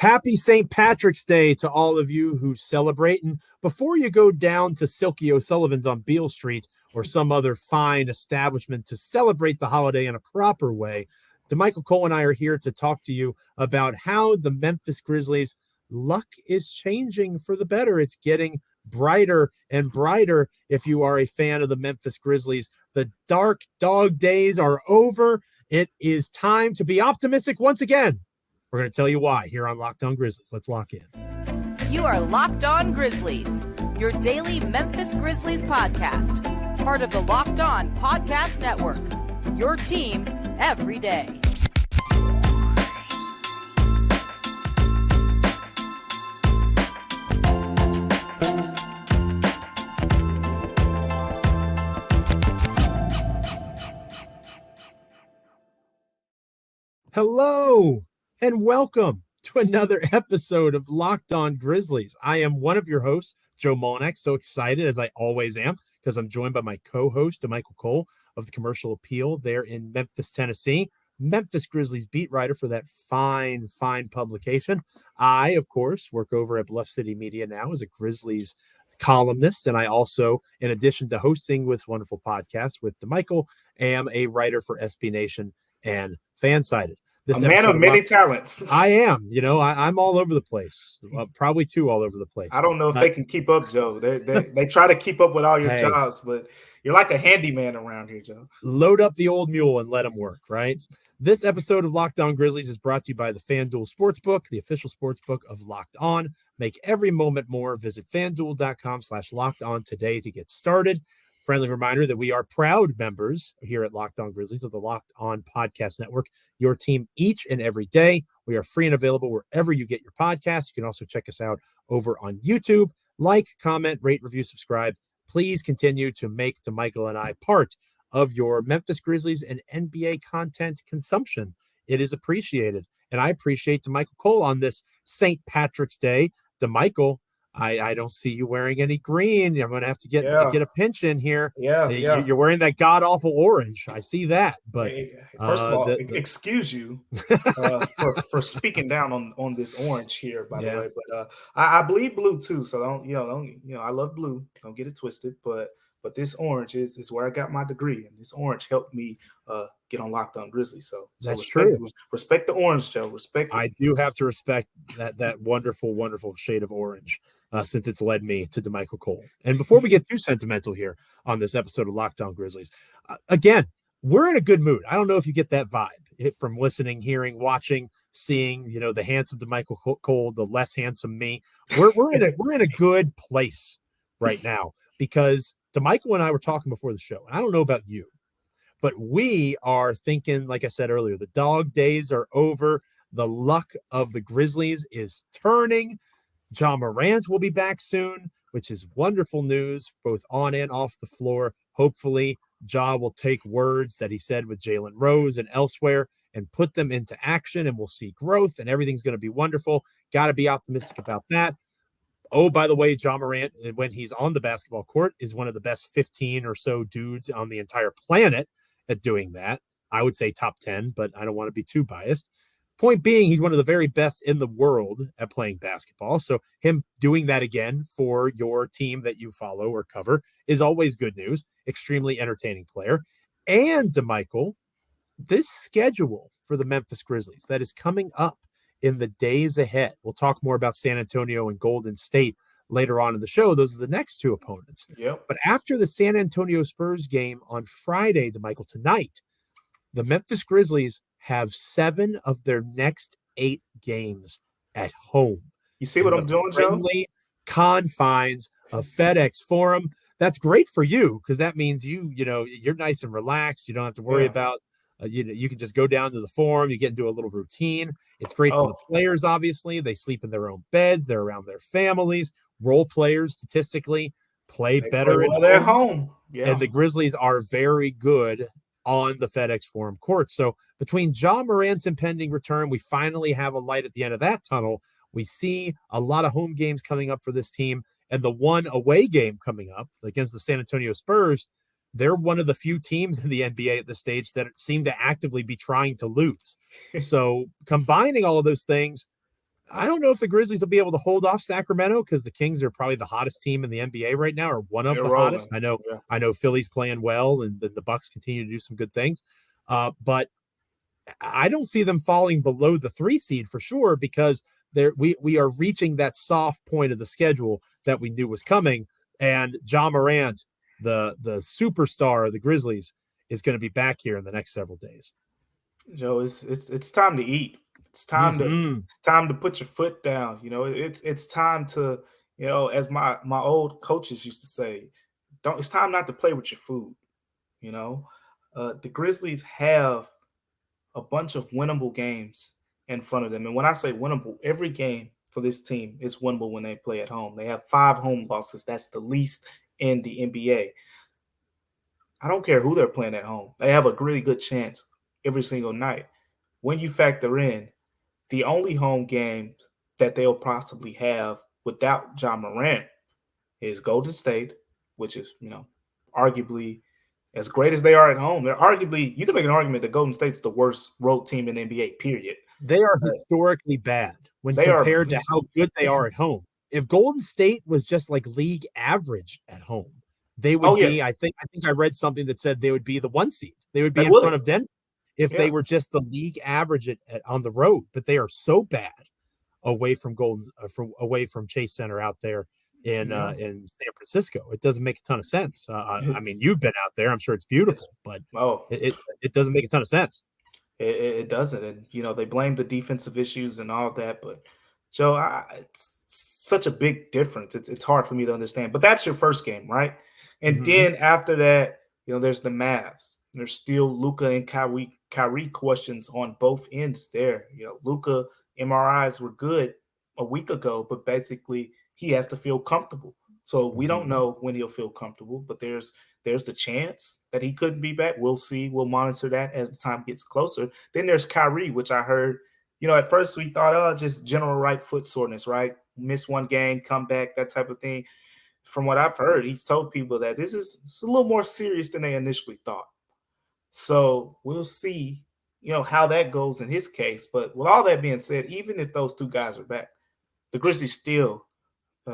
Happy St. Patrick's Day to all of you who celebrate. And before you go down to Silky O'Sullivan's on Beale Street or some other fine establishment to celebrate the holiday in a proper way, Damichael Cole and I are here to talk to you about how the Memphis Grizzlies luck is changing for the better. It's getting brighter and brighter if you are a fan of the Memphis Grizzlies. The dark dog days are over. It is time to be optimistic once again. We're going to tell you why here on Locked On Grizzlies. Let's lock in. You are Locked On Grizzlies, your daily Memphis Grizzlies podcast. Part of the Locked On Podcast Network, your team every day. Hello and welcome to another episode of Locked On Grizzlies. I am one of your hosts, Joe Mullinax, so excited as I always am because I'm joined by my co-host, Damichael Cole of the Commercial Appeal there in Memphis, Tennessee, Memphis Grizzlies beat writer for that fine publication. I, of course, work over at Bluff City Media now as a Grizzlies columnist, and I also, in addition to hosting with wonderful podcasts with Damichael, am a writer for SB Nation and Fansided. A man of many talents. I am. I'm all over the place. Probably too all over the place. I don't know if they can keep up, Joe. They try to keep up with all your jobs, but you're like a handyman around here, Joe. Load up the old mule and let him work, right? This episode of Locked On Grizzlies is brought to you by the FanDuel Sportsbook, the official sportsbook of Locked On. Make every moment more. Visit FanDuel.com/LockedOn today to get started. Friendly reminder that we are proud members here at Locked On Grizzlies of the Locked On Podcast Network, your team each and every day. We are free and available wherever you get your podcasts. You can also check us out over on YouTube. Like, comment, rate, review, subscribe. Please continue to make Damichael and I part of your Memphis Grizzlies and NBA content consumption. It is appreciated. And I appreciate Damichael Cole on this St. Patrick's Day. Damichael, I don't see you wearing any green. I'm going to have to get a pinch in here. You're wearing that god-awful orange. I see that. But first of all, excuse you for speaking down on this orange here, by the way. But I bleed blue too, so don't I love blue. Don't get it twisted. But this orange is where I got my degree, and this orange helped me get on Locked On Grizzlies. So that's true. Respect the orange, Joe. Respect it. I do have to respect that wonderful, wonderful shade of orange. Since it's led me to Damichael Cole. And before we get too sentimental here on this episode of Locked On Grizzlies, again, we're in a good mood. I don't know if you get that vibe from listening, hearing, watching, seeing, the handsome Damichael Cole, the less handsome me. We're in a good place right now because Damichael and I were talking before the show. And I don't know about you, but we are thinking, like I said earlier, the dog days are over. The luck of the Grizzlies is turning. Ja Morant will be back soon, which is wonderful news, both on and off the floor. Hopefully, Ja will take words that he said with Jalen Rose and elsewhere and put them into action, and we'll see growth, and everything's going to be wonderful. Got to be optimistic about that. Oh, by the way, Ja Morant, when he's on the basketball court, is one of the best 15 or so dudes on the entire planet at doing that. I would say top 10, but I don't want to be too biased. Point being, he's one of the very best in the world at playing basketball. So him doing that again for your team that you follow or cover is always good news. Extremely entertaining player. And Damichael, this schedule for the Memphis Grizzlies that is coming up in the days ahead. We'll talk more about San Antonio and Golden State later on in the show. Those are the next two opponents. Yep. But after the San Antonio Spurs game on Friday, Damichael, tonight, the Memphis Grizzlies have 7 of their next 8 games at home. You see what I'm doing, Joe? Confines of FedEx Forum. That's great for you because that means you're nice and relaxed. You don't have to worry about you can just go down to the Forum. You get into a little routine. It's great for the players. Obviously, they sleep in their own beds. They're around their families. Role players statistically play better while they're home. Yeah. And the Grizzlies are very good on the FedEx Forum court. So between Ja Morant's impending return, we finally have a light at the end of that tunnel. We see a lot of home games coming up for this team, and the one away game coming up against the San Antonio Spurs. They're one of the few teams in the NBA at this stage that seem to actively be trying to lose. So combining all of those things, I don't know if the Grizzlies will be able to hold off Sacramento because the Kings are probably the hottest team in the NBA right now, or one of They're the rolling. hottest. I know Philly's playing well, and the Bucks continue to do some good things. But I don't see them falling below the 3 seed for sure, because we are reaching that soft point of the schedule that we knew was coming. And Ja Morant, the superstar of the Grizzlies, is going to be back here in the next several days. Joe, it's time to eat. It's time to put your foot down. It's time to, as my old coaches used to say, it's time not to play with your food. The Grizzlies have a bunch of winnable games in front of them. And when I say winnable, every game for this team is winnable when they play at home. They have 5 home losses. That's the least in the NBA. I don't care who they're playing at home. They have a really good chance every single night. When you factor in the only home games that they'll possibly have without Ja Morant is Golden State, which is, arguably as great as they are at home. They're arguably, you can make an argument that Golden State's the worst road team in the NBA, period. They are historically bad when compared to how good they are at home. If Golden State was just like league average at home, they would be, I think I read something that said they would be the 1 seed. They would be in front of Denver if they were just the league average on the road. But they are so bad away from away from Chase Center out there in San Francisco. It doesn't make a ton of sense. I mean, you've been out there. I'm sure it's beautiful, but it doesn't make a ton of sense. It doesn't. And, they blame the defensive issues and all of that. But, Joe, it's such a big difference. It's hard for me to understand. But that's your first game, right? And then after that, there's the Mavs. There's still Luka and Kyrie questions on both ends there. Luka MRIs were good a week ago, but basically he has to feel comfortable. So we don't know when he'll feel comfortable, but there's the chance that he couldn't be back. We'll see. We'll monitor that as the time gets closer. Then there's Kyrie, which I heard, at first we thought, just general right foot soreness, right? Miss one game, come back, that type of thing. From what I've heard, he's told people that this is a little more serious than they initially thought. So we'll see, how that goes in his case. But with all that being said, even if those 2 guys are back, the Grizzlies still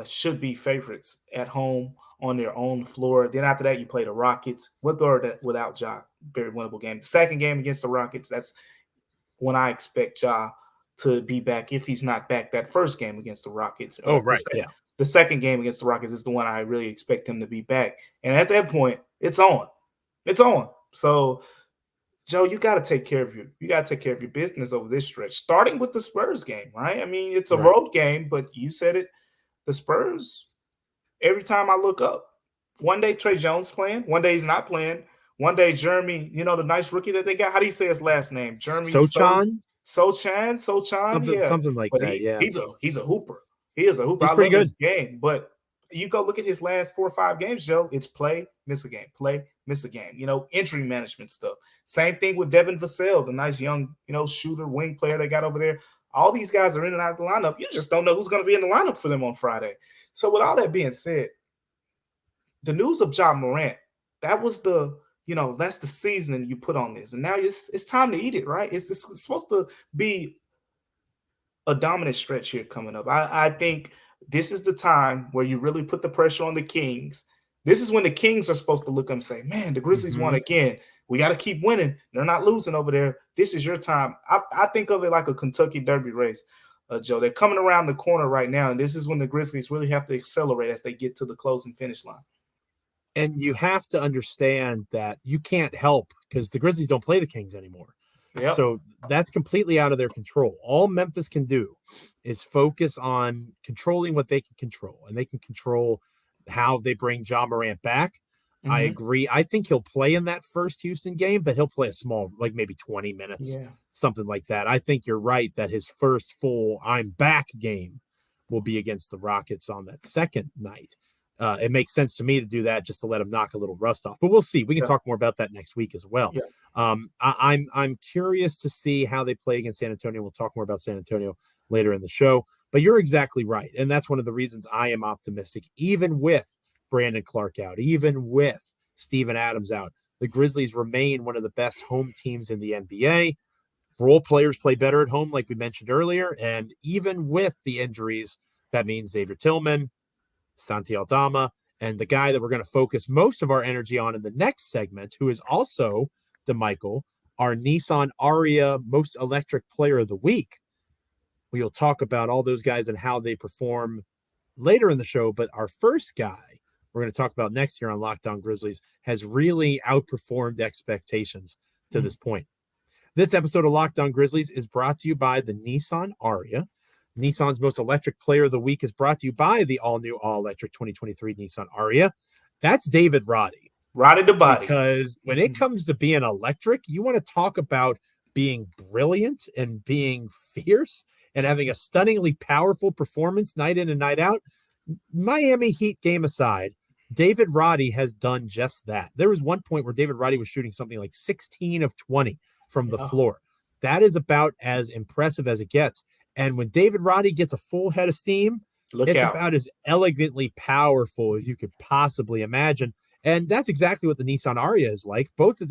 should be favorites at home on their own floor. Then after that, you play the Rockets with or without Ja. Very winnable game. The second game against the Rockets, that's when I expect Ja to be back. If he's not back, that first game against the Rockets. The second game against the Rockets is the one I really expect him to be back. And at that point, it's on. It's on. So, Joe, you got to take care of your business over this stretch, starting with the Spurs game, right? I mean, it's a road game, but you said it. The Spurs, every time I look up, one day Trey Jones playing, one day he's not playing. One day Jeremy, the nice rookie that they got. How do you say his last name? Jeremy Sochan, something like but that. He's a hooper. He is a hooper. He's pretty good. This game, but you go look at his last 4 or 5 games, Joe. It's play, miss a game, play, miss a game. Injury management stuff. Same thing with Devin Vassell, the nice young, shooter, wing player they got over there. All these guys are in and out of the lineup. You just don't know who's going to be in the lineup for them on Friday. So with all that being said, the news of Ja Morant, that was that's the seasoning you put on this. And now it's time to eat it, right? It's supposed to be a dominant stretch here coming up. I think this is the time where you really put the pressure on the Kings. This is when the Kings are supposed to look up and say, man, the Grizzlies won again. We got to keep winning. They're not losing over there. This is your time. I think of it like a Kentucky Derby race, Joe. They're coming around the corner right now, and this is when the Grizzlies really have to accelerate as they get to the closing finish line. And you have to understand that you can't help because the Grizzlies don't play the Kings anymore. Yep. So that's completely out of their control. All Memphis can do is focus on controlling what they can control, and they can control how they bring Ja Morant back. Mm-hmm. I agree. I think he'll play in that first Houston game, but he'll play a small, like maybe 20 minutes, something like that. I think you're right that his first full I'm back game will be against the Rockets on that second night. It makes sense to me to do that just to let him knock a little rust off. But we'll see. We can talk more about that next week as well. Yeah. I'm curious to see how they play against San Antonio. We'll talk more about San Antonio later in the show. But you're exactly right. And that's one of the reasons I am optimistic, even with Brandon Clark out, even with Steven Adams out. The Grizzlies remain one of the best home teams in the NBA. Role players play better at home, like we mentioned earlier. And even with the injuries, that means Xavier Tillman, Santi Aldama, and the guy that we're going to focus most of our energy on in the next segment, who is also Damichael, our Nissan Aria Most Electric Player of the Week. We'll talk about all those guys and how they perform later in the show. But our first guy we're going to talk about next year on Locked On Grizzlies has really outperformed expectations to this point. This episode of Locked On Grizzlies is brought to you by the Nissan Aria. Nissan's Most Electric Player of the Week is brought to you by the all-new, all-electric 2023 Nissan Aria. That's David Roddy. Roddy the body. Because when it comes to being electric, you want to talk about being brilliant and being fierce and having a stunningly powerful performance night in and night out. Miami Heat game aside, David Roddy has done just that. There was one point where David Roddy was shooting something like 16 of 20 from the floor. That is about as impressive as it gets. And when David Roddy gets a full head of steam, it's about as elegantly powerful as you could possibly imagine. And that's exactly what the Nissan Aria is like. Both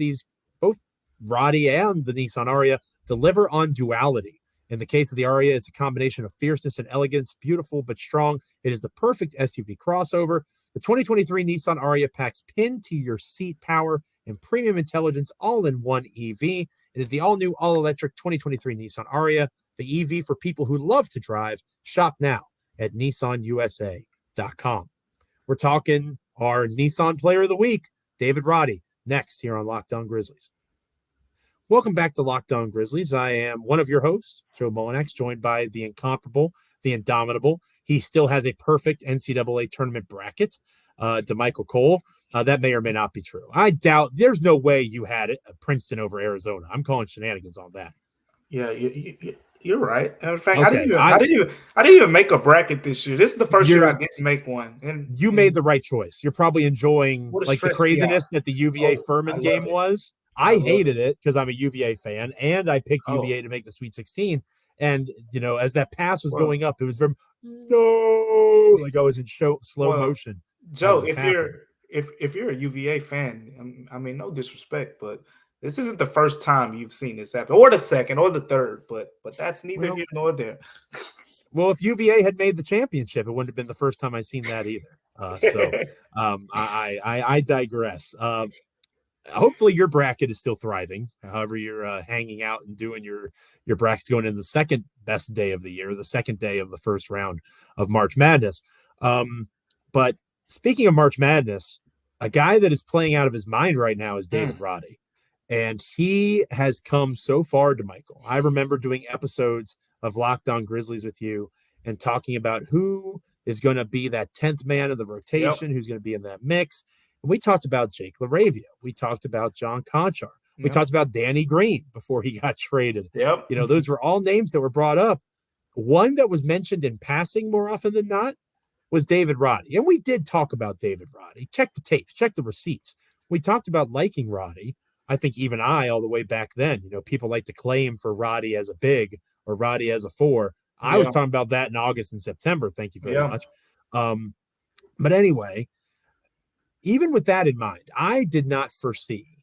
Roddy and the Nissan Aria deliver on duality. In the case of the Aria, it's a combination of fierceness and elegance, beautiful but strong. It is the perfect SUV crossover. The 2023 Nissan Aria packs pin-to-your-seat power and premium intelligence all in one EV. It is the all-new, all-electric 2023 Nissan Aria, the EV for people who love to drive. Shop now at nissanusa.com. We're talking our Nissan Player of the Week, David Roddy, next here on Locked On Grizzlies. Welcome back to Locked On Grizzlies. I am one of your hosts, Joe Mullinax, joined by the incomparable, the indomitable. He still has a perfect NCAA tournament bracket, Damichael Cole. That may or may not be true. I doubt there's no way you had it, Princeton over Arizona. I'm calling shenanigans on that. Yeah, you're right. In fact, okay, I didn't even make a bracket this year. This is the first year I didn't make one. And you made the right choice. You're probably enjoying like the craziness that the UVA Furman game was. I hated it because I'm a UVA fan, and I picked UVA to make the Sweet 16. And, you know, as that pass was going up, it was from like I was in slow motion. Joe, if you're a UVA fan, I mean, no disrespect, but this isn't the first time you've seen this happen, or the second, or the third. But that's neither here nor there. Well, if UVA had made the championship, it wouldn't have been the first time I've seen that either. I digress. Hopefully your bracket is still thriving. However, you're hanging out and doing your brackets going in the second best day of the year, the second day of the first round of March Madness. But speaking of March Madness, a guy that is playing out of his mind right now is David Roddy. And he has come so far, Damichael. I remember doing episodes of Locked On Grizzlies with you and talking about who is going to be that 10th man of the rotation, who's going to be in that mix. And we talked about Jake LaRavia. We talked about John Conchar. We talked about Danny Green before he got traded. You know, those were all names that were brought up. One that was mentioned in passing more often than not was David Roddy. And we did talk about David Roddy. Check the tapes, check the receipts. We talked about liking Roddy. I think even all the way back then, you know, people like to claim for Roddy as a big or Roddy as a 4. I was talking about that in August and September. Thank you very much. But anyway, even with that in mind, I did not foresee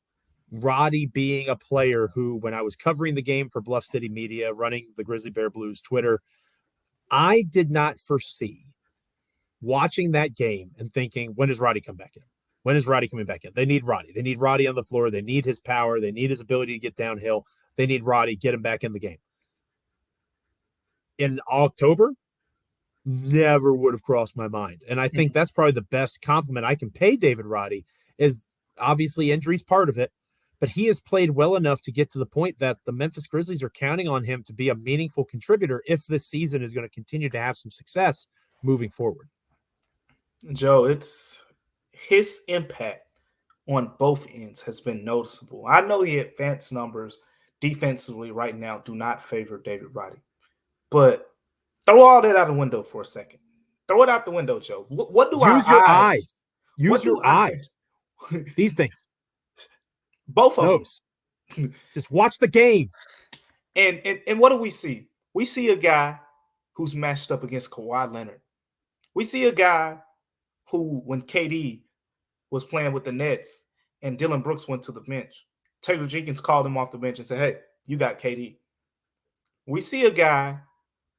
Roddy being a player who, when I was covering the game for Bluff City Media, running the Grizzly Bear Blues Twitter, I did not foresee watching that game and thinking, when does Roddy come back in? When is Roddy coming back in? They need Roddy. They need Roddy on the floor. They need his power. They need his ability to get downhill. They need Roddy. Get him back in the game. In October, never would have crossed my mind. And I think that's probably the best compliment I can pay David Roddy is obviously injury's part of it, but he has played well enough to get to the point that the Memphis Grizzlies are counting on him to be a meaningful contributor if this season is going to continue to have some success moving forward. Joe, it's his impact on both ends has been noticeable. I know the advanced numbers defensively right now do not favor David Roddy, but throw all that out the window for a second. Throw it out the window, Joe. What do Use your eyes? Use your eyes. These things. Both of them. Just watch the games. And what do we see? We see a guy who's matched up against Kawhi Leonard. We see a guy who, when KD was playing with the Nets and Dylan Brooks went to the bench, Taylor Jenkins called him off the bench and said, hey, you got KD. we see a guy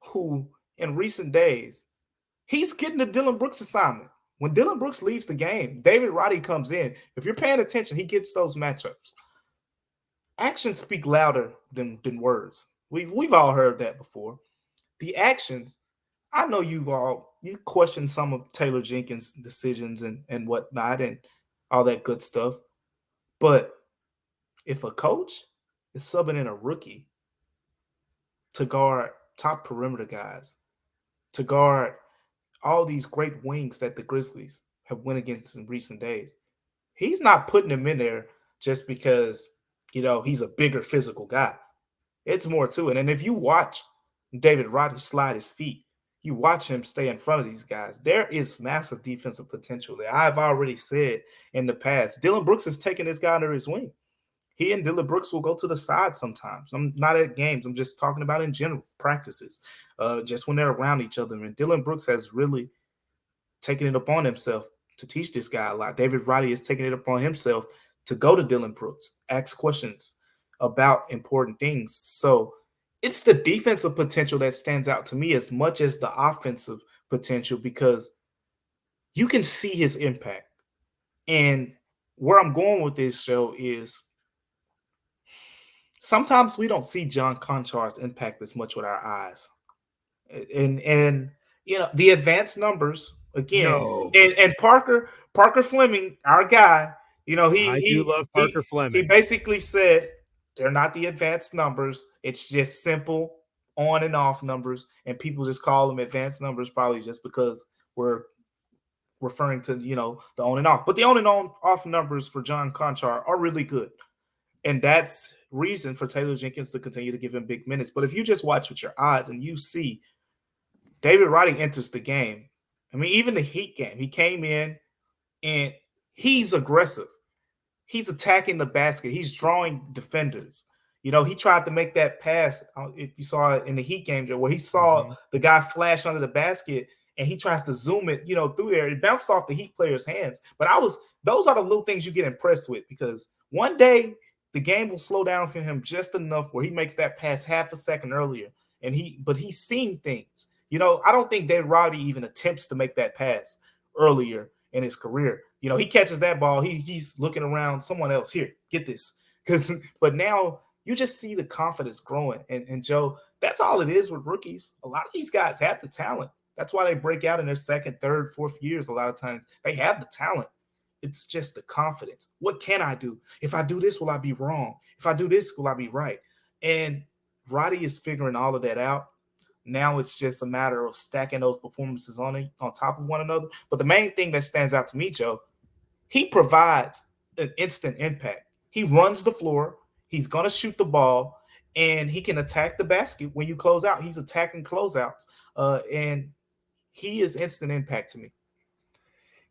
who, in recent days, he's getting the Dillon Brooks assignment. When Dillon Brooks leaves the game, David Roddy comes in. If you're paying attention, he gets those matchups. Actions speak louder than words. We've all heard that before. The actions, I know you question some of Taylor Jenkins' decisions and whatnot and all that good stuff. But if a coach is subbing in a rookie to guard top perimeter guys, to guard all these great wings that the Grizzlies have went against in recent days, he's not putting him in there just because, he's a bigger physical guy. It's more to it. And if you watch David Roddy slide his feet, you watch him stay in front of these guys, there is massive defensive potential there. I've already said in the past, Dillon Brooks is taking this guy under his wing. He and Dillon Brooks will go to the side sometimes. I'm not at games. I'm just talking about in general practices, just when they're around each other. And Dillon Brooks has really taken it upon himself to teach this guy a lot. David Roddy is taking it upon himself to go to Dillon Brooks, ask questions about important things. So it's the defensive potential that stands out to me as much as the offensive potential, because you can see his impact. And where I'm going with this show is sometimes we don't see John Konchar's impact as much with our eyes. And the advanced numbers, again, and Parker Fleming, our guy, I do love Parker Fleming. He basically said they're not the advanced numbers. It's just simple on and off numbers, and people just call them advanced numbers probably just because we're referring to, the on and off. But the on and off numbers for John Konchar are really good. And that's reason for Taylor Jenkins to continue to give him big minutes. But if you just watch with your eyes and you see David Roddy enters the game, I mean, even the Heat game, he came in and he's aggressive. He's attacking the basket. He's drawing defenders. He tried to make that pass, if you saw it in the Heat game, where he saw the guy flash under the basket and he tries to zoom it, through there. It bounced off the Heat player's hands. But those are the little things you get impressed with, because one day the game will slow down for him just enough where he makes that pass half a second earlier. But he's seen things. I don't think David Roddy even attempts to make that pass earlier in his career. He catches that ball. He's looking around, someone else, here, get this. But now you just see the confidence growing. And Joe, that's all it is with rookies. A lot of these guys have the talent. That's why they break out in their second, third, fourth years. A lot of times they have the talent. It's just the confidence. What can I do? If I do this, will I be wrong? If I do this, will I be right? And Roddy is figuring all of that out. Now it's just a matter of stacking those performances on top of one another. But the main thing that stands out to me, Joe, he provides an instant impact. He runs the floor. He's going to shoot the ball, and he can attack the basket when you close out. He's attacking closeouts, and he is instant impact to me.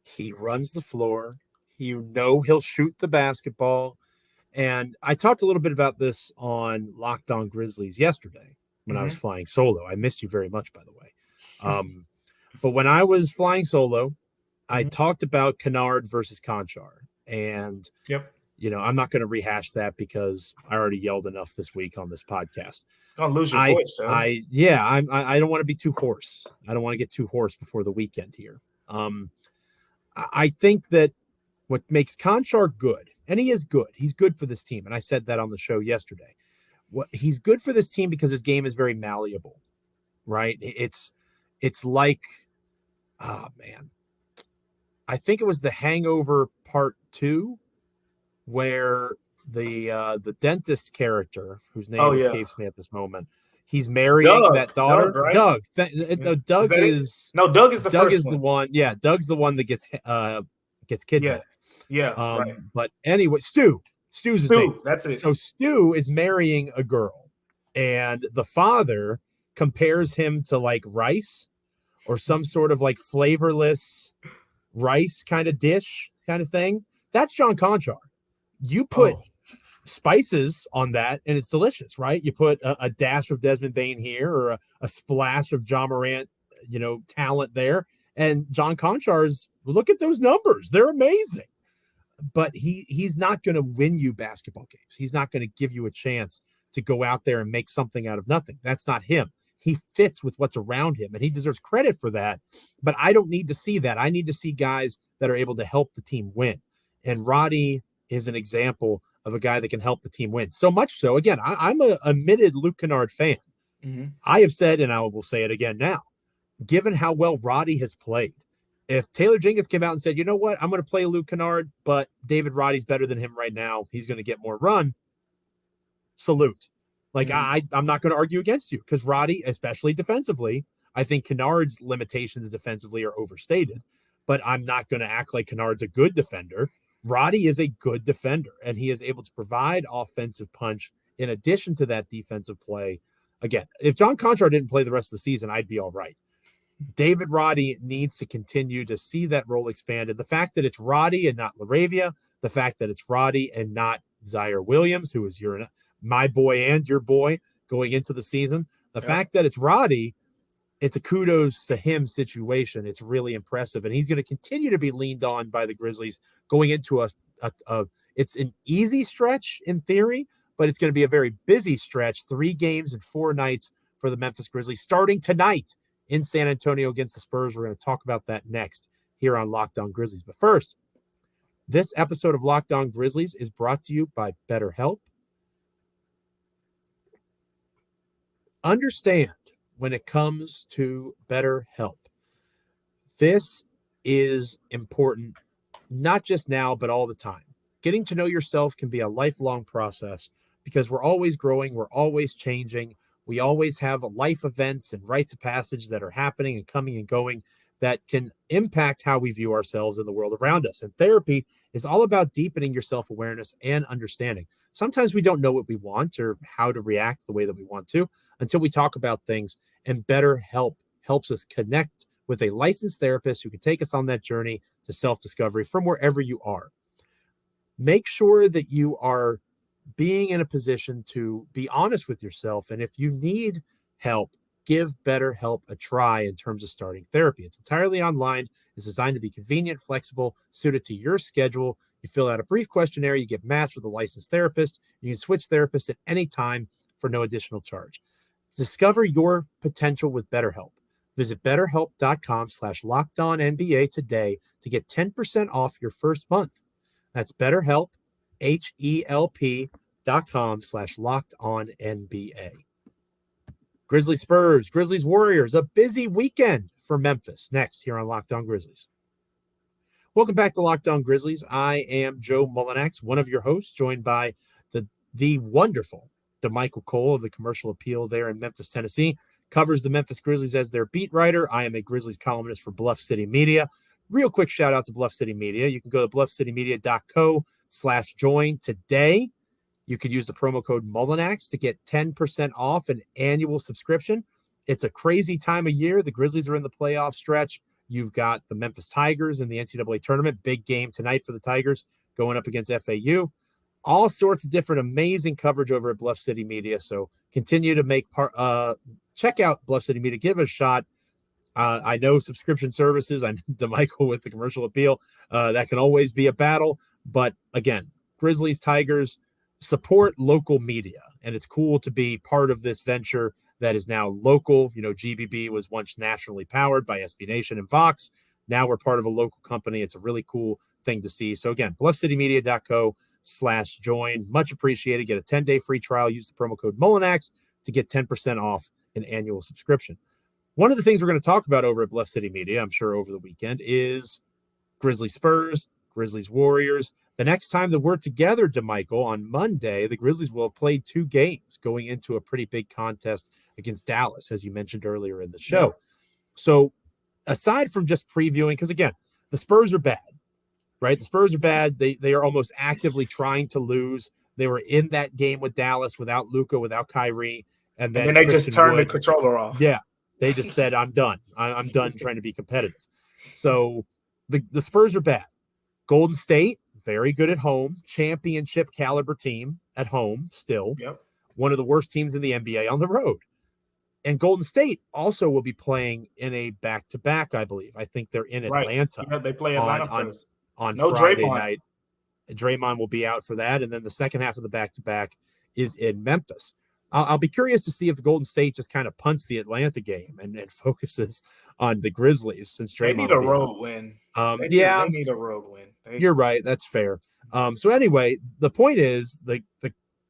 He runs the floor. He'll shoot the basketball. And I talked a little bit about this on Locked On Grizzlies yesterday when I was flying solo. I missed you very much, by the way. But when I was flying solo, I talked about Kennard versus Konchar. And, I'm not going to rehash that because I already yelled enough this week on this podcast. Don't lose your voice, though. I don't want to be too hoarse. I don't want to get too hoarse before the weekend here. I think that what makes Konchar good, and he is good. He's good for this team. And I said that on the show yesterday. He's good for this team because his game is very malleable, right? It's like, oh man, I think it was The Hangover Part 2, where the dentist character, whose name escapes me at this moment, he's marrying that daughter. Doug, right? Doug is the first one. Yeah, Doug's the one that gets kidnapped. Yeah. Right. But anyway, Stu. That's it. So Stu is marrying a girl, and the father compares him to like rice or some sort of like flavorless rice kind of dish kind of thing. That's John Konchar. You put spices on that and it's delicious, right? You put a dash of Desmond Bane here or a splash of John Morant, talent there. And John Konchar's, look at those numbers. They're amazing. But he's not going to win you basketball games. He's not going to give you a chance to go out there and make something out of nothing. That's not him. He fits with what's around him, and he deserves credit for that. But I don't need to see that. I need to see guys that are able to help the team win. And Roddy is an example of a guy that can help the team win. So much so, again, I'm a admitted Luke Kennard fan. Mm-hmm. I have said, and I will say it again now, given how well Roddy has played, if Taylor Jenkins came out and said, you know what, I'm going to play Luke Kennard, but David Roddy's better than him right now, he's going to get more run, salute. Like, I'm not going to argue against you, because Roddy, especially defensively, I think Kennard's limitations defensively are overstated, but I'm not going to act like Kennard's a good defender. Roddy is a good defender, and he is able to provide offensive punch in addition to that defensive play. Again, if John Conchar didn't play the rest of the season, I'd be all right. David Roddy needs to continue to see that role expand. And the fact that it's Roddy and not LaRavia, the fact that it's Roddy and not Zaire Williams, who is my boy and your boy going into the season, the fact that it's Roddy, it's a kudos to him situation. It's really impressive. And he's going to continue to be leaned on by the Grizzlies going into it's an easy stretch in theory, but it's going to be a very busy stretch, 3 games and 4 nights for the Memphis Grizzlies, starting tonight in San Antonio against the Spurs. We're going to talk about that next here on Locked On Grizzlies. But first, this episode of Locked On Grizzlies is brought to you by BetterHelp. Understand, when it comes to BetterHelp, this is important, not just now, but all the time. Getting to know yourself can be a lifelong process because we're always growing, we're always changing. We always have life events and rites of passage that are happening and coming and going that can impact how we view ourselves in the world around us. And therapy is all about deepening your self-awareness and understanding. Sometimes we don't know what we want or how to react the way that we want to until we talk about things. And BetterHelp helps us connect with a licensed therapist who can take us on that journey to self-discovery from wherever you are. Make sure that you are being in a position to be honest with yourself. And if you need help, give BetterHelp a try in terms of starting therapy. It's entirely online. It's designed to be convenient, flexible, suited to your schedule. You fill out a brief questionnaire, you get matched with a licensed therapist. You can switch therapists at any time for no additional charge. Discover your potential with BetterHelp. Visit BetterHelp.com/LockedOnNBA today to get 10% off your first month. That's BetterHelp, HELP.com/LockedOnNBA. Grizzlies Spurs, Grizzlies Warriors, a busy weekend for Memphis. Next here on Locked On Grizzlies. Welcome back to Locked On Grizzlies. I am Joe Mullinax, one of your hosts, joined by the wonderful Damichael Cole of the Commercial Appeal there in Memphis, Tennessee. Covers the Memphis Grizzlies as their beat writer. I am a Grizzlies columnist for Bluff City Media. Real quick shout out to Bluff City Media. You can go to bluffcitymedia.co/join today. You could use the promo code Mullinax to get 10% off an annual subscription. It's a crazy time of year. The Grizzlies are in the playoff stretch. You've got the Memphis Tigers in the NCAA tournament. Big game tonight for the Tigers going up against FAU. All sorts of different amazing coverage over at Bluff City Media. So continue to check out Bluff City Media. Give it a shot. I know subscription services. I know Damichael with the Commercial Appeal. That can always be a battle. But again, Grizzlies, Tigers, support local media. And it's cool to be part of this venture that is now local. You know, GBB was once nationally powered by SB Nation and Fox. Now we're part of a local company. It's a really cool thing to see. So again, bluffcitymedia.co/join. Much appreciated. Get a 10-day free trial. Use the promo code Mullinax to get 10% off an annual subscription. One of the things we're going to talk about over at Bluff City Media, I'm sure over the weekend, is Grizzlies Spurs, Grizzlies Warriors. The next time that we're together, Damichael, on Monday, the Grizzlies will have played 2 games going into a pretty big contest against Dallas, as you mentioned earlier in the show. Yeah. So aside from just previewing, because again, the Spurs are bad, right? The Spurs are bad. They are almost actively trying to lose. They were in that game with Dallas without Luka, without Kyrie. And then they just turned the controller off. Yeah. They just said, I'm done. I'm done trying to be competitive. So the Spurs are bad. Golden State, very good at home. Championship caliber team at home still. Yep. One of the worst teams in the NBA on the road. And Golden State also will be playing in a back-to-back, I believe. I think they're in Atlanta. Right. Yeah, they play Atlanta first. On Friday night. Draymond will be out for that. And then the second half of the back-to-back is in Memphis. I'll be curious to see if Golden State just kind of punts the Atlanta game and focuses on the Grizzlies since They Draymond need a will be out. road win. Yeah, They need a road win. you're right. That's fair. So anyway, the point is the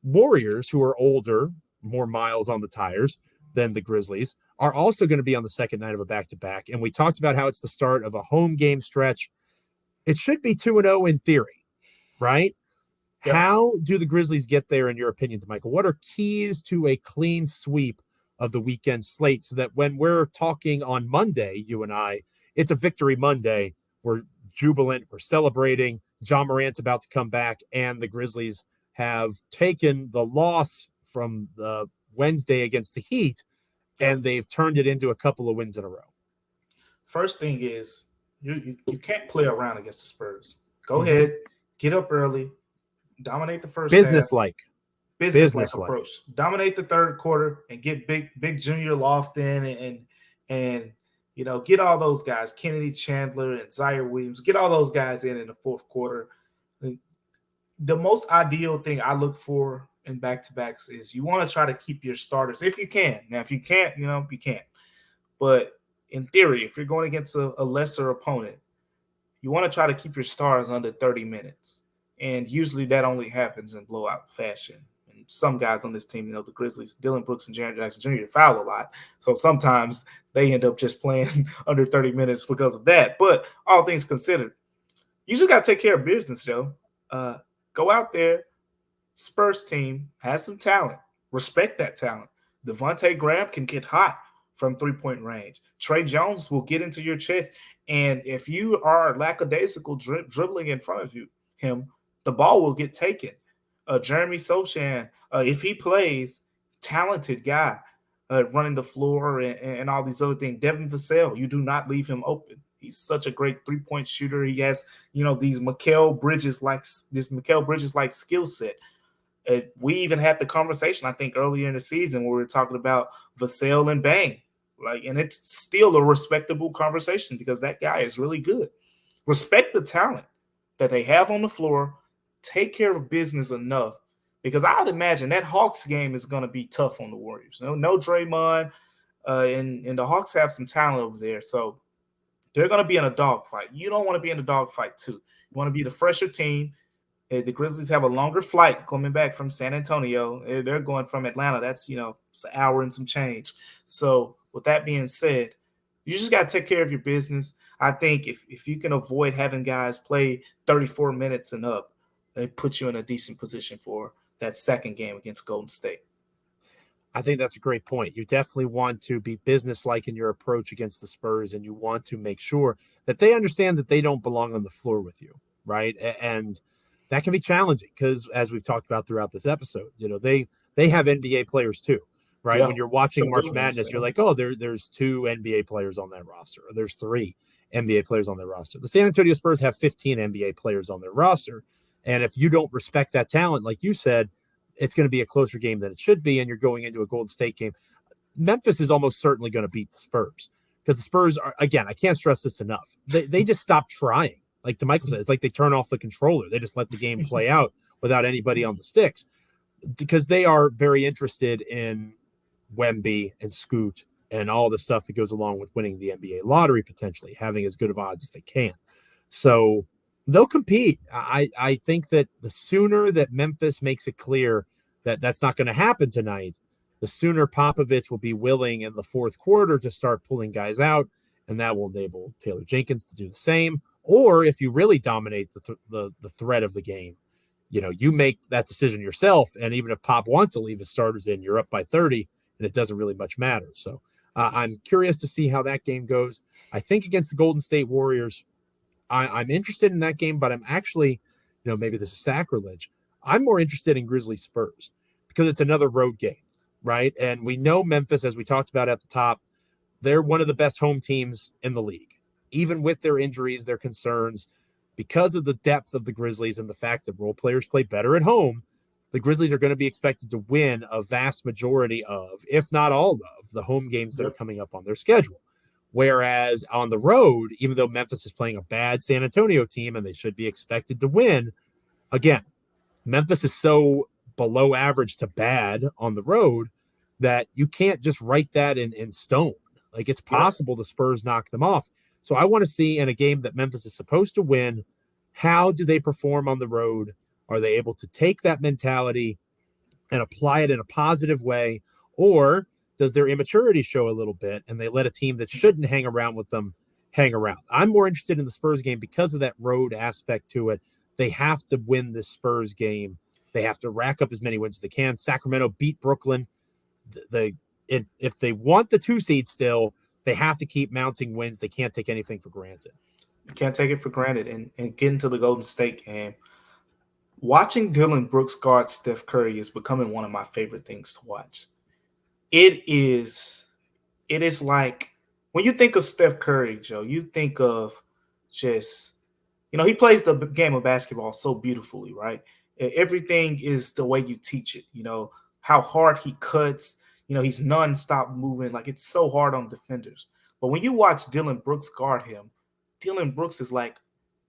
Warriors, who are older, more miles on the tires than the Grizzlies, are also going to be on the second night of a back-to-back. And we talked about how it's the start of a home game stretch. It should be 2-0 in theory, right? Yep. How do the Grizzlies get there, in your opinion, Damichael? What are keys to a clean sweep of the weekend slate so that when we're talking on Monday, you and I, it's a victory Monday. We're jubilant. We're celebrating. John Morant's about to come back, and the Grizzlies have taken the loss from the Wednesday against the Heat, and they've turned it into a couple of wins in a row. First thing is you can't play around against the Spurs. Go ahead, get up early, dominate the first business-like. Business-like approach. Dominate the third quarter and get big Junior Loft in and get all those guys, Kennedy Chandler and Zaire Williams, get all those guys in the fourth quarter. The most ideal thing I look for in back-to-backs is you want to try to keep your starters if you can. Now, if you can't, you can't. But in theory, if you're going against a lesser opponent, you want to try to keep your stars under 30 minutes. And usually that only happens in blowout fashion. And some guys on this team, the Grizzlies, Dillon Brooks and Jaren Jackson Jr. foul a lot. So sometimes they end up just playing under 30 minutes because of that. But all things considered, you just got to take care of business, Joe. Go out there. Spurs team has some talent. Respect that talent. Devontae Graham can get hot from three-point range. Trey Jones will get into your chest. And if you are lackadaisical dribbling in front of him, the ball will get taken. Jeremy Sochan, if he plays, talented guy running the floor and all these other things. Devin Vassell, you do not leave him open. He's such a great three-point shooter. He has, these Mikal Bridges-like skill set. We even had the conversation, I think, earlier in the season where we were talking about Vassell and Bane. And it's still a respectable conversation because that guy is really good. Respect the talent that they have on the floor. Take care of business enough because I'd imagine that Hawks game is going to be tough on the Warriors. No Draymond, and the Hawks have some talent over there. So they're going to be in a dogfight. You don't want to be in a dogfight too. You want to be the fresher team. The Grizzlies have a longer flight coming back from San Antonio. They're going from Atlanta. That's, it's an hour and some change. So with that being said, you just got to take care of your business. I think if you can avoid having guys play 34 minutes and up, they put you in a decent position for that second game against Golden State. I think that's a great point. You definitely want to be businesslike in your approach against the Spurs, and you want to make sure that they understand that they don't belong on the floor with you, right? And that can be challenging because, as we've talked about throughout this episode, they have NBA players too, right? Yeah. When you're watching March Madness, you're like, oh, there's 2 NBA players on that roster, or there's 3 NBA players on their roster. The San Antonio Spurs have 15 NBA players on their roster, and if you don't respect that talent, like you said, it's going to be a closer game than it should be, and you're going into a Golden State game. Memphis is almost certainly going to beat the Spurs because the Spurs are, again, I can't stress this enough. They just stop trying. Like Damichael said, it's like they turn off the controller. They just let the game play out without anybody on the sticks because they are very interested in Wemby and Scoot and all the stuff that goes along with winning the NBA lottery, potentially having as good of odds as they can. So they'll compete. I think that the sooner that Memphis makes it clear that that's not going to happen tonight, the sooner Popovich will be willing in the fourth quarter to start pulling guys out, and that will enable Taylor Jenkins to do the same. Or if you really dominate the threat of the game, you make that decision yourself. And even if Pop wants to leave his starters in, you're up by 30, and it doesn't really much matter. So I'm curious to see how that game goes. I think against the Golden State Warriors, I'm interested in that game, but I'm actually, maybe this is sacrilege. I'm more interested in Grizzlies Spurs because it's another road game, right? And we know Memphis, as we talked about at the top, they're one of the best home teams in the league. Even with their injuries, their concerns, because of the depth of the Grizzlies and the fact that role players play better at home, the Grizzlies are going to be expected to win a vast majority of, if not all of, the home games that are coming up on their schedule. Whereas on the road, even though Memphis is playing a bad San Antonio team and they should be expected to win, again, Memphis is so below average to bad on the road that you can't just write that in stone. Like, it's possible the Spurs knock them off. So I want to see, in a game that Memphis is supposed to win, how do they perform on the road? Are they able to take that mentality and apply it in a positive way? Or does their immaturity show a little bit and they let a team that shouldn't hang around with them hang around? I'm more interested in the Spurs game because of that road aspect to it. They have to win this Spurs game. They have to rack up as many wins as they can. Sacramento beat Brooklyn. If they want the 2 seed still, they have to keep mounting wins. They can't take anything for granted. You can't take it for granted. And getting to the Golden State game, watching Dillon Brooks guard Steph Curry is becoming one of my favorite things to watch. It is like, when you think of Steph Curry, Joe, you think of just, he plays the game of basketball so beautifully, right? Everything is the way you teach it, how hard he cuts, he's nonstop moving. Like, it's so hard on defenders. But when you watch Dillon Brooks guard him, Dillon Brooks is like,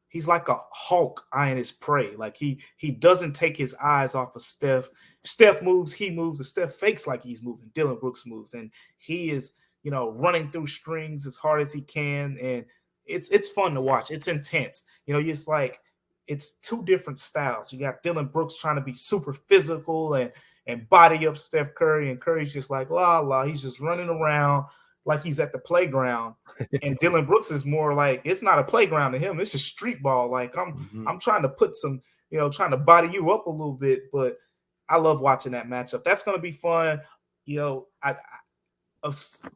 he's like a hawk eyeing his prey. Like, he doesn't take his eyes off of Steph. Steph moves, he moves. If Steph fakes like he's moving, Dillon Brooks moves. And he is, running through strings as hard as he can. And it's fun to watch. It's intense. It's like, it's 2 different styles. You got Dillon Brooks trying to be super physical and body up Steph Curry. And Curry's just like, he's just running around like he's at the playground. And Dillon Brooks is more like, it's not a playground to him. It's a street ball. Like, I'm trying to put some, trying to body you up a little bit. But I love watching that matchup. That's going to be fun.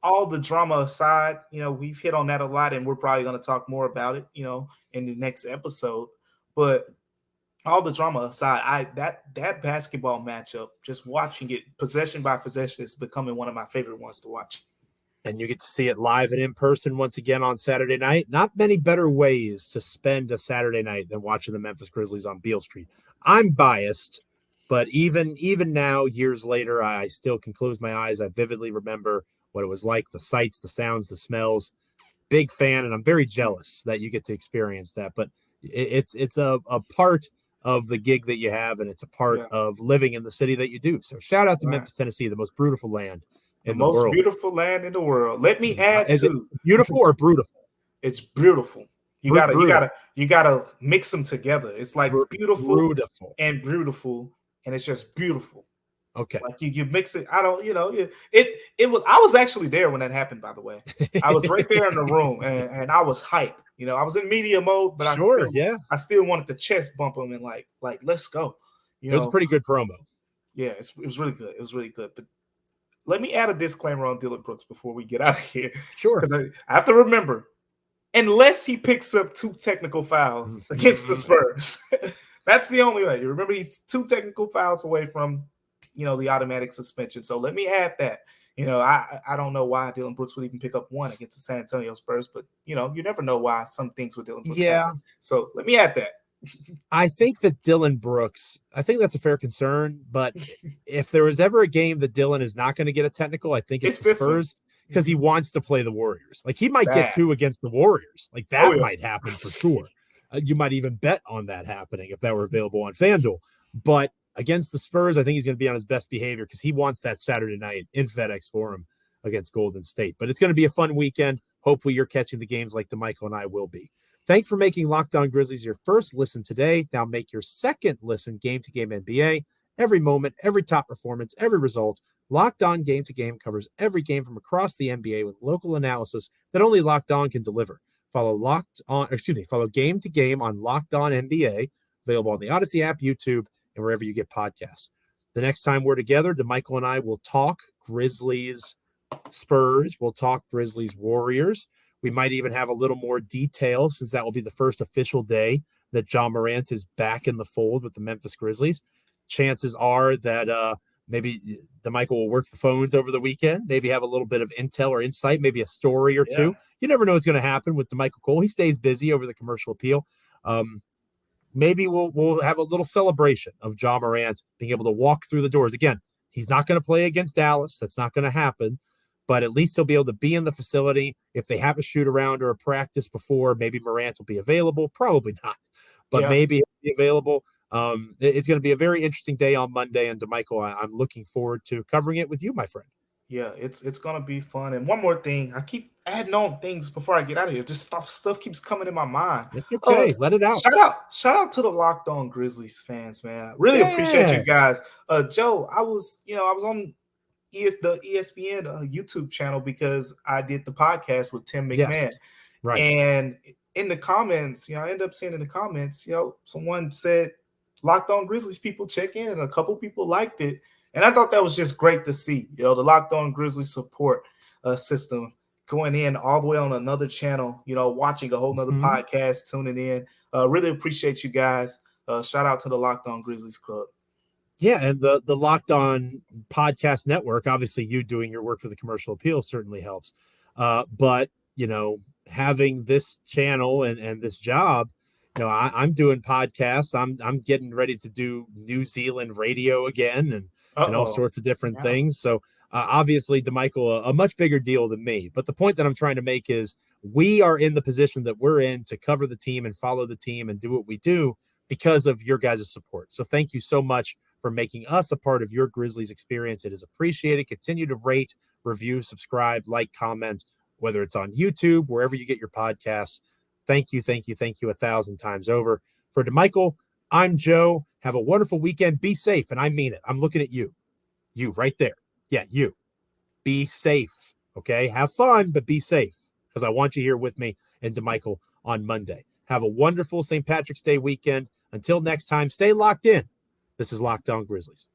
All the drama aside, we've hit on that a lot, and we're probably going to talk more about it, in the next episode. But all the drama aside, that basketball matchup, just watching it possession by possession, is becoming one of my favorite ones to watch. And you get to see it live and in person once again on Saturday night. Not many better ways to spend a Saturday night than watching the Memphis Grizzlies on Beale Street. I'm biased, but even now, years later, I still can close my eyes. I vividly remember what it was like, the sights, the sounds, the smells. Big fan, and I'm very jealous that you get to experience that. But it's a part of the gig that you have, and it's a part of living in the city that you do. So shout out to Memphis, Tennessee, the most beautiful land in the world. Most beautiful land in the world. Let me add Is it beautiful or beautiful? It's beautiful. You gotta mix them together. It's like beautiful and beautiful, and it's just beautiful. Okay. Like you mix it. I don't, it was, I was actually there when that happened, by the way. I was right there in the room, and I was hyped. I was in media mode, but I still wanted to chest bump him and like, let's go. It was a pretty good promo. Yeah, it was really good. It was really good. But let me add a disclaimer on Dillon Brooks before we get out of here. Sure. Because I have to remember, unless he picks up 2 technical fouls against the Spurs, that's the only way. You remember, he's 2 technical fouls away from, the automatic suspension. So let me add that. I don't know why Dillon Brooks would even pick up 1 against the San Antonio Spurs, but, you never know why some things with Dillon Brooks happen. So let me add that. I think that Dillon Brooks, I think that's a fair concern, but if there was ever a game that Dillon is not going to get a technical, I think it's the Spurs, because he wants to play the Warriors. Like, he might get 2 against the Warriors. Like, that might happen for sure. You might even bet on that happening if that were available on FanDuel. But against the Spurs, I think he's going to be on his best behavior because he wants that Saturday night in FedEx Forum against Golden State. But it's going to be a fun weekend. Hopefully you're catching the games like Damichael and I will be. Thanks for making Locked On Grizzlies your first listen today. Now make your second listen Game to Game NBA. Every moment, every top performance, every result. Locked On Game to Game covers every game from across the NBA with local analysis that only Locked On can deliver. Follow Game to Game on Locked On NBA, available on the Odyssey app, YouTube, and wherever you get podcasts. The next time we're together, Damichael and I will talk Grizzlies Spurs. We'll talk Grizzlies Warriors. We might even have a little more detail, since that will be the first official day that Ja Morant is back in the fold with the Memphis Grizzlies. Chances are that maybe Damichael will work the phones over the weekend, maybe have a little bit of intel or insight, maybe a story or two. You never know what's going to happen with Damichael Cole. He stays busy over the commercial appeal. Maybe we'll have a little celebration of Ja Morant being able to walk through the doors. Again, he's not going to play against Dallas. That's not going to happen. But at least he'll be able to be in the facility. If they have a shoot around or a practice before, maybe Morant will be available. Probably not, but maybe he'll be available. It's going to be a very interesting day on Monday. And Damichael, I'm looking forward to covering it with you, my friend. Yeah, it's gonna be fun. And one more thing, I keep adding on things before I get out of here. Just stuff keeps coming in my mind. It's okay. Let it out. Shout out to the Locked On Grizzlies fans, man. Really appreciate you Yeah. guys. Joe, I was on the ESPN YouTube channel because I did the podcast with Tim McMahon. Yes. Right. And in the comments, I ended up seeing in the comments, someone said Locked On Grizzlies people check in, and a couple people liked it. And I thought that was just great to see, the Locked On Grizzlies support system going in all the way on another channel, watching a whole nother podcast, tuning in. Really appreciate you guys. Shout out to the Locked On Grizzlies Club. Yeah, and the Locked On Podcast Network, obviously you doing your work for the commercial appeal certainly helps. But, having this channel and this job, I'm doing podcasts. I'm getting ready to do New Zealand radio again and all sorts of different things. So obviously, Damichael, a much bigger deal than me. But the point that I'm trying to make is we are in the position that we're in to cover the team and follow the team and do what we do because of your guys' support. So thank you so much for making us a part of your Grizzlies experience. It is appreciated. Continue to rate, review, subscribe, like, comment, whether it's on YouTube, wherever you get your podcasts. Thank you, thank you, thank you 1,000 times over. For Damichael, I'm Joe. Have a wonderful weekend. Be safe, and I mean it. I'm looking at you. You right there. Yeah, you. Be safe, okay? Have fun, but be safe, because I want you here with me and Damichael on Monday. Have a wonderful St. Patrick's Day weekend. Until next time, stay locked in. This is Locked On Grizzlies.